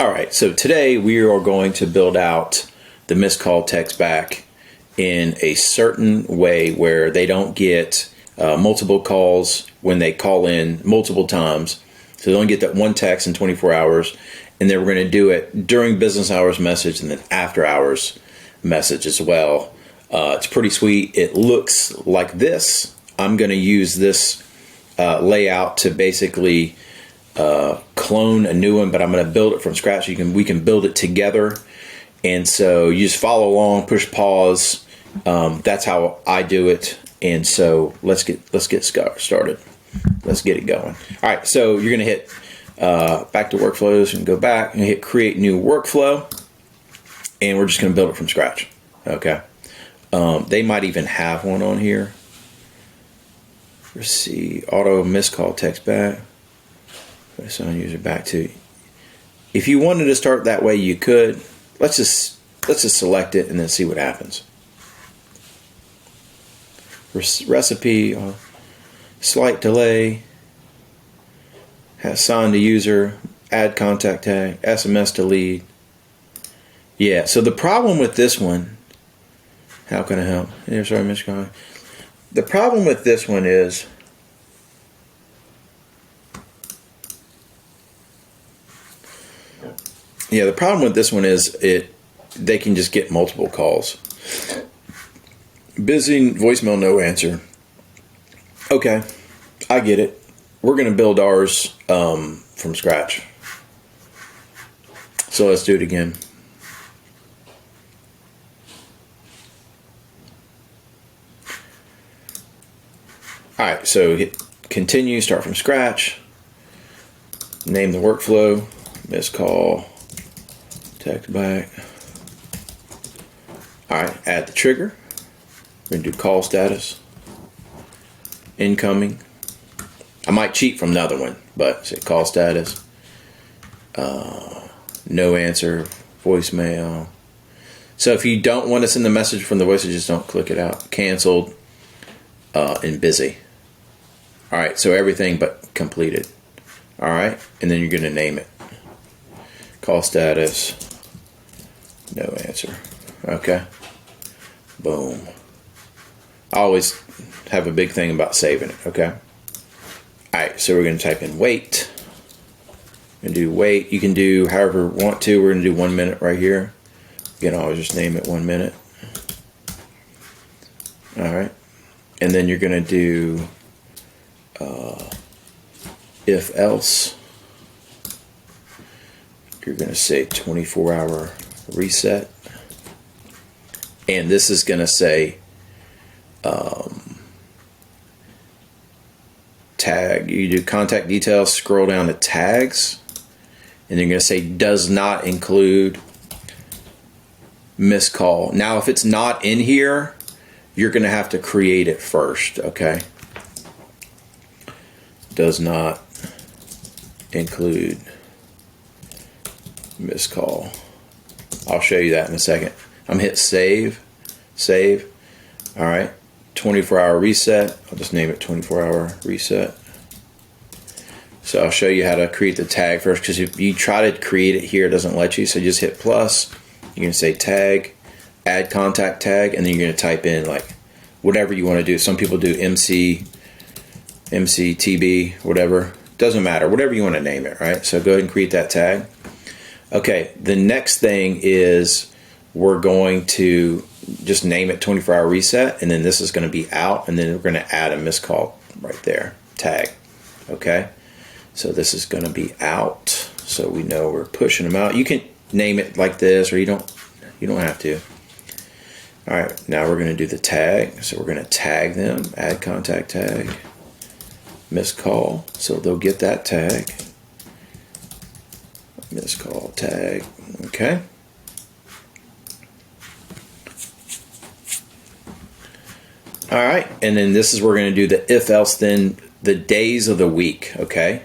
All right, so today we are going to build out the missed call text back in a certain way where they don't get multiple calls when they call in multiple times. So they only get that one text in 24 hours. And then we're going to do it during business hours message and then after hours message as well. It's pretty sweet. It looks like this. I'm going to use this layout to basically clone a new one, but I'm going to build it from scratch. We can build it together. And so you just follow along, push pause. That's how I do it. And so let's get started. Let's get it going. All right. So you're going to hit back to workflows and go back and hit create new workflow. And we're just going to build it from scratch. Okay. They might even have one on here. Let's see. Auto missed call text back. Assign user back to. If you wanted to start that way, you could. Let's just select it and then see what happens. Recipe, slight delay, assign to user, add contact tag, SMS to lead. Yeah, so the problem with this one, how can I help? Yeah, sorry, Mr. Conley. The problem with this one is they can just get multiple calls. Busy, voicemail, no answer. Okay, I get it. We're going to build ours from scratch. So let's do it again. All right, so hit continue, start from scratch. Name the workflow, missed call, text back. All right, add the trigger. We're going to do call status, incoming. I might cheat from another one, but say call status, no answer, voicemail. So if you don't want to send the message from the voicemail, just don't click it out. Canceled and busy. All right, so everything but completed. All right, and then you're going to name it. Call status, no answer. Okay, boom. I always have a big thing about saving it, okay? All right, so we're going to type in wait. We're going to do wait. You can do however you want to. We're going to do 1 minute right here. You can always just name it 1 minute. All right. And then you're going to do if else. You're going to say 24-hour reset. And this is going to say tag. You do contact details, scroll down to tags, and you're going to say does not include missed call. Now if it's not in here, you're going to have to create it first, okay? Does not include missed call. I'll show you that in a second. I'm going to hit save. All right. 24-hour reset. I'll just name it 24-hour reset. So I'll show you how to create the tag first, because if you try to create it here, it doesn't let you. So just hit plus. You're going to say tag, add contact tag, and then you're going to type in like whatever you want to do. Some people do MC, TB, whatever. Doesn't matter. Whatever you want to name it, right? So go ahead and create that tag. Okay, the next thing is we're going to just name it 24-hour reset, and then this is going to be out, and then we're going to add a missed call right there, tag. Okay, so this is going to be out, so we know we're pushing them out. You can name it like this, or you don't have to. All right, now we're going to do the tag. So we're going to tag them, add contact tag, missed call, so they'll get that tag. Missed call tag. Okay. All right, and then this is where we're going to do the if else then the days of the week. Okay,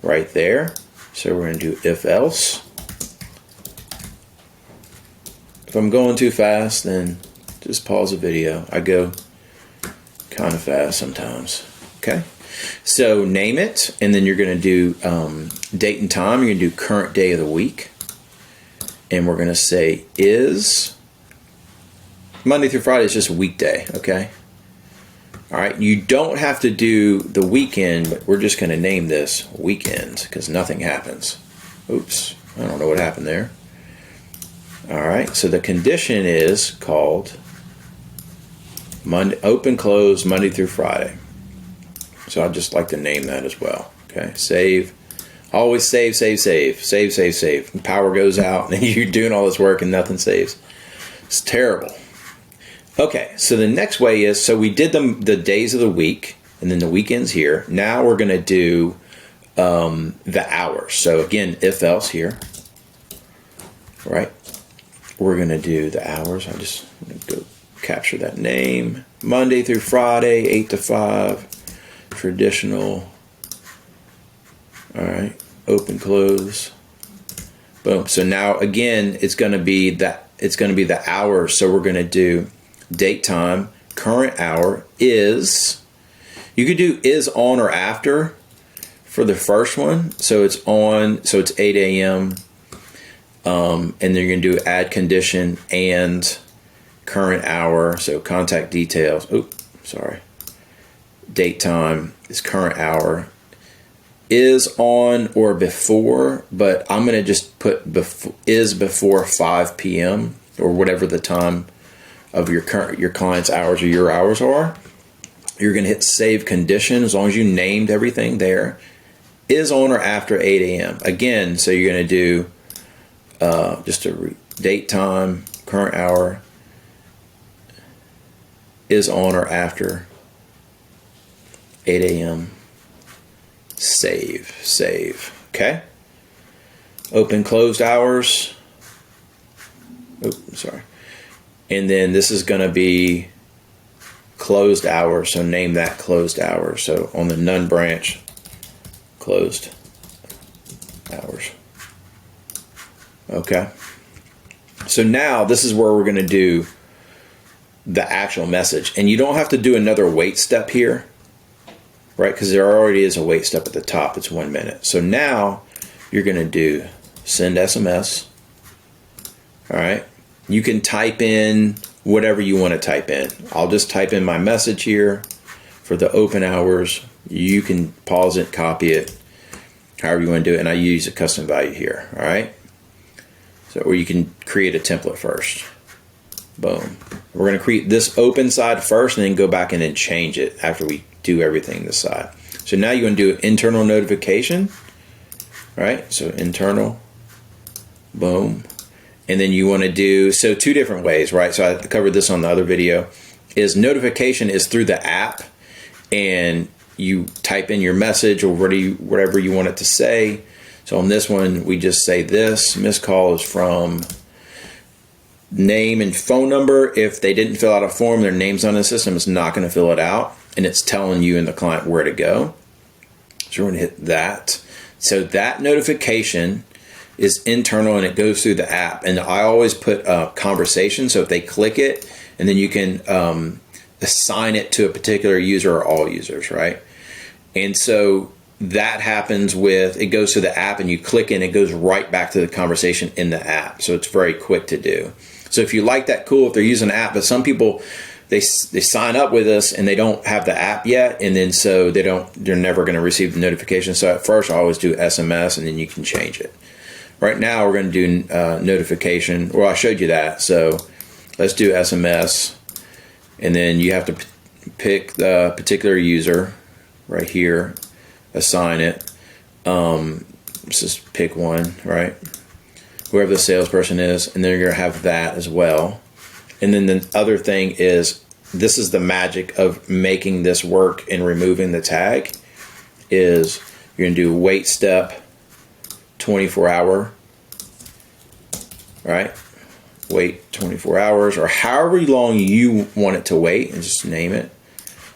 right there. So we're going to do if else. If I'm going too fast, then just pause the video. I go kind of fast sometimes. Okay. So name it, and then you're going to do date and time. You're going to do current day of the week. And we're going to say is Monday through Friday is just a weekday, okay? All right, you don't have to do the weekend, but we're just going to name this weekend because nothing happens. Oops, I don't know what happened there. All right, so the condition is called Monday, open, close, Monday through Friday. So I'd just like to name that as well. Okay, save. Always save, save, save, save, save, save. And power goes out and you're doing all this work and nothing saves. It's terrible. Okay, so the next way is, so we did the days of the week and then the weekends here. Now we're going to do the hours. So again, if else here, right? We're going to do the hours. I'm just going to go capture that name. Monday through Friday, 8 to 5. Traditional. All right. Open, close. Boom. So now again, it's going to be the hours. So we're going to do date, time, current hour is. You could do is on or after for the first one. So it's on. So it's 8 a.m. And then you're going to do add condition and current hour. So contact details. Oh, sorry. Date, time is current hour. Is on or before, but I'm going to just put is before 5 p.m. or whatever the time of your client's hours or your hours are. You're going to hit save condition as long as you named everything there. Is on or after 8 a.m. Again, so you're going to do just a date, time, current hour, is on or after 8 a.m. Save. Okay. Open, closed hours. Oh, sorry. And then this is going to be closed hours. So name that closed hours. So on the none branch, closed hours. Okay. So now this is where we're going to do the actual message. And you don't have to do another wait step here, right? Because there already is a wait step at the top. It's 1 minute. So now you're going to do send SMS. All right. You can type in whatever you want to type in. I'll just type in my message here for the open hours. You can pause it, copy it, however you want to do it. And I use a custom value here. All right. So, or you can create a template first. Boom. We're going to create this open side first and then go back in and change it after we do everything this side. So now you're going to do internal notification, right? So internal, boom. And then you want to do, so two different ways, right? So I covered this on the other video, is notification is through the app and you type in your message or whatever you want it to say. So on this one, we just say this missed call is from name and phone number. If they didn't fill out a form, their name's on the system, it's not going to fill it out. And it's telling you and the client where to go. So we're going to hit that. So that notification is internal and it goes through the app. And I always put a conversation. So if they click it, and then you can assign it to a particular user or all users, right? And so that happens with, it goes to the app and you click and it goes right back to the conversation in the app. So it's very quick to do. So if you like that, cool. If they're using an app, but some people, they sign up with us and they don't have the app yet, and then so they're never going to receive the notification. So at first I always do SMS and then you can change it. Right now we're going to do notification. Well, I showed you that. So let's do SMS, and then you have to pick the particular user right here, assign it. Let's just pick one, right? Whoever the salesperson is, and then you're going to have that as well. And then the other thing is, this is the magic of making this work and removing the tag, is you're going to do wait step 24 hour, right? Wait 24 hours or however long you want it to wait, and just name it,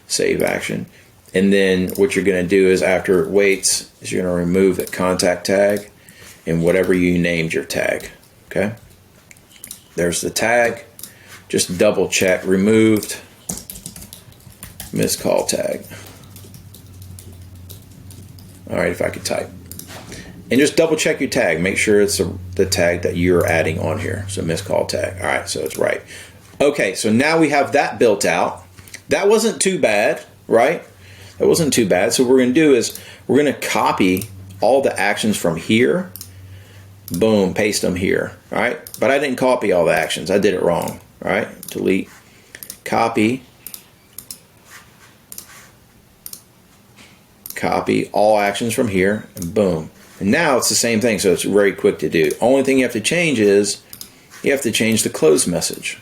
save action. And then what you're going to do is after it waits is you're going to remove the contact tag and whatever you named your tag. Okay. There's the tag. Just double check removed missed call tag. All right, if I could type. And just double check your tag. Make sure it's the tag that you're adding on here. So missed call tag. All right, so it's right. Okay, so now we have that built out. That wasn't too bad, right? That wasn't too bad. So what we're going to do is we're going to copy all the actions from here. Boom, paste them here. All right, but I didn't copy all the actions. I did it wrong. All right, delete, copy all actions from here, and boom. And now it's the same thing, so it's very quick to do. Only thing you have to change is you have to change the close message.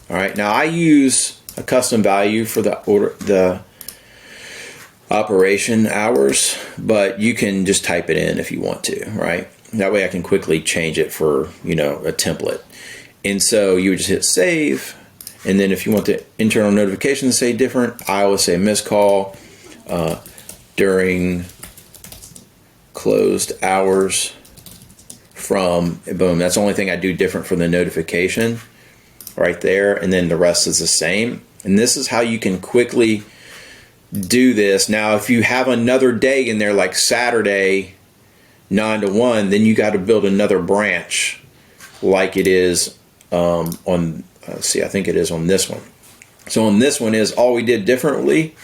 All right, now I use a custom value for the operation hours, but you can just type it in if you want to, right? That way I can quickly change it for, you know, a template. And so you would just hit save, and then if you want the internal notification to say different, I always say missed call during closed hours from, boom, that's the only thing I do different for the notification right there, and then the rest is the same. And this is how you can quickly do this. Now if you have another day in there like Saturday 9 to 1, then you got to build another branch like it is on see, I think it is on this one. So on this one is all we did differently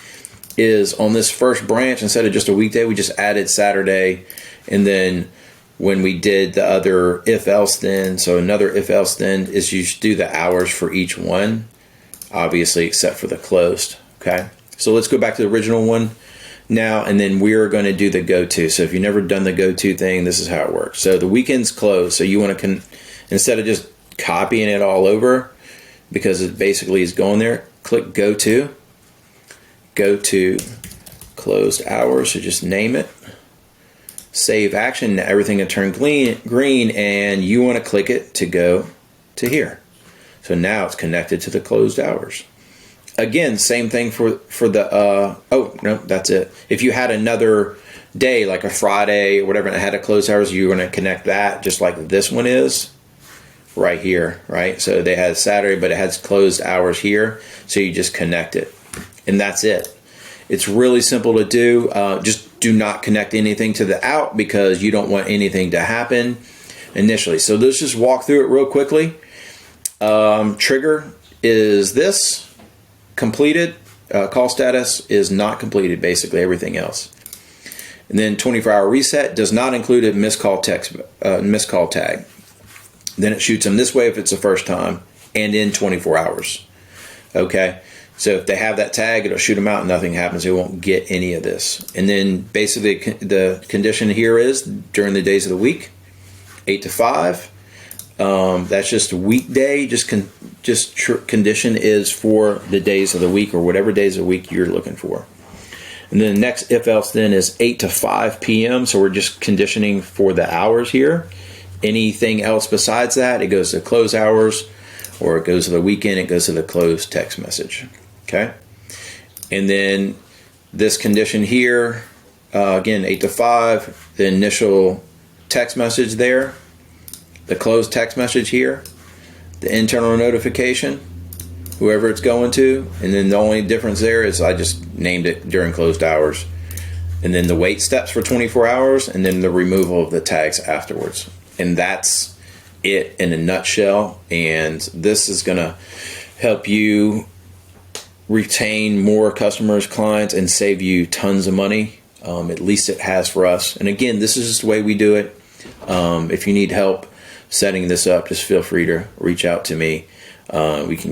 is on this first branch, instead of just a weekday, we just added Saturday. And then when we did the other if else then, so another if else then is you do the hours for each one, obviously except for the closed. Okay, so let's go back to the original one now, and then we're going to do the go to. So if you've never done the go to thing, this is how it works. So the weekend's closed, so you want to instead of just copying it all over, because it basically is going there, click go to closed hours, so just name it, save action, everything will turn green, and you want to click it to go to here. So now it's connected to the closed hours. Again, same thing for the oh no, that's it. If you had another day like a Friday or whatever and it had a closed hours, you're going to connect that just like this one is right here, right? So they had Saturday, but it has closed hours here, so you just connect it, and that's it. It's really simple to do. Just do not connect anything to the out, because you don't want anything to happen initially. So let's just walk through it real quickly. Trigger is this completed. Call status is not completed, basically everything else. And then 24-hour reset does not include a missed call tag. Then it shoots them this way if it's the first time, and in 24 hours. Okay, so if they have that tag, it'll shoot them out and nothing happens. They won't get any of this. And then basically the condition here is during the days of the week, 8 to 5. That's just a weekday. Condition is for the days of the week, or whatever days of the week you're looking for. And then the next if else then is 8 to 5 p.m. So we're just conditioning for the hours here. Anything else besides that, it goes to close hours, or it goes to the weekend, it goes to the closed text message. Okay. And then this condition here, again, 8 to 5, the initial text message there, the closed text message here, the internal notification, whoever it's going to, and then the only difference there is I just named it during closed hours, and then the wait steps for 24 hours, and then the removal of the tags afterwards. And that's it in a nutshell. And this is going to help you retain more customers, clients, and save you tons of money. At least it has for us. And again, this is just the way we do it. If you need help setting this up, just feel free to reach out to me. We can